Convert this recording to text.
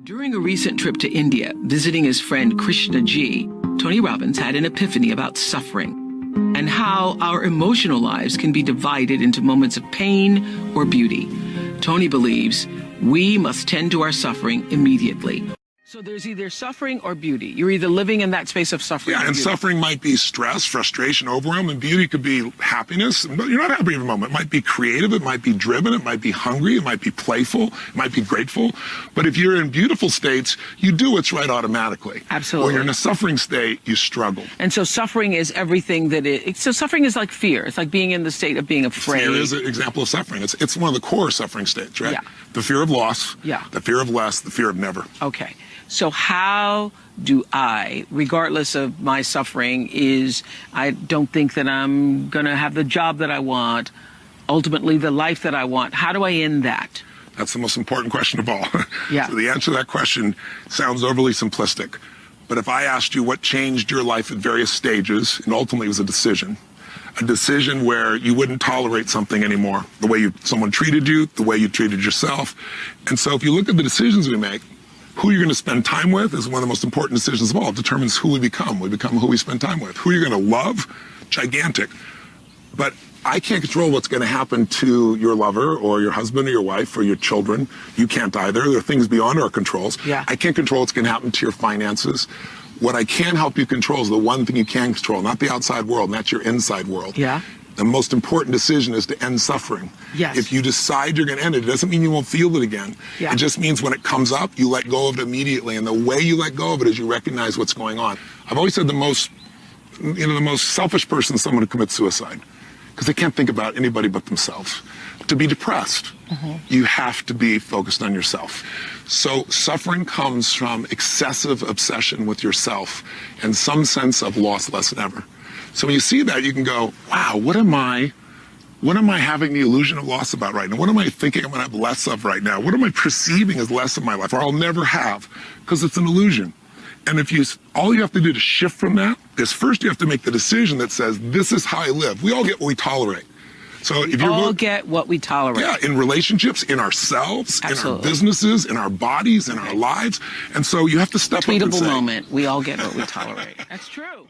During a recent trip to India, visiting his friend Krishna Ji, Tony Robbins had an epiphany about suffering and how our emotional lives can be divided into moments of pain or beauty. Tony believes we must tend to our suffering immediately. So there's either suffering or beauty. You're either living in that space of suffering. Yeah, and suffering might be stress, frustration, overwhelm, and beauty could be happiness. But you're not happy every moment. It might be creative, it might be driven, it might be hungry, it might be playful, it might be grateful. But if you're in beautiful states, you do what's right automatically. Absolutely. When you're in a suffering state, you struggle. And so suffering is everything that so suffering is like fear. It's like being in the state of being afraid. Fear is an example of suffering. It's one of the core suffering states, right? Yeah. The fear of loss, yeah. The fear of less, the fear of never. Okay. So how do I, regardless of my suffering, I don't think that I'm going to have the job that I want, ultimately the life that I want. How do I end that? That's the most important question of all. Yeah. So the answer to that question sounds overly simplistic. But if I asked you what changed your life at various stages, and ultimately it was a decision where you wouldn't tolerate something anymore, the way someone treated you, the way you treated yourself. And so if you look at the decisions we make, who you're going to spend time with is one of the most important decisions of all. It determines who we become. We become who we spend time with. Who you're going to love, gigantic. But I can't control what's going to happen to your lover or your husband or your wife or your children. You can't either. There are things beyond our controls. Yeah. I can't control what's going to happen to your finances. What I can help you control is the one thing you can control, not the outside world, and that's your inside world. Yeah. The most important decision is to end suffering. Yes. If you decide you're going to end it, it doesn't mean you won't feel it again. Yeah. It just means when it comes up, you let go of it immediately. And the way you let go of it is you recognize what's going on. I've always said the most selfish person is someone who commits suicide because they can't think about anybody but themselves. To be depressed, you have to be focused on yourself. So suffering comes from excessive obsession with yourself and some sense of loss less than ever. So when you see that, you can go, wow, what am I having the illusion of loss about right now? What am I thinking I'm going to have less of right now? What am I perceiving as less of my life, or I'll never have? Because it's an illusion. And all you have to do to shift from that is first you have to make the decision that says, this is how I live. We all get what we tolerate. So if you all get what we tolerate. Yeah, in relationships, in ourselves, Absolutely. In our businesses, in our bodies, in our lives. And so you have to step up and say, tweetable moment, we all get what we tolerate. That's true.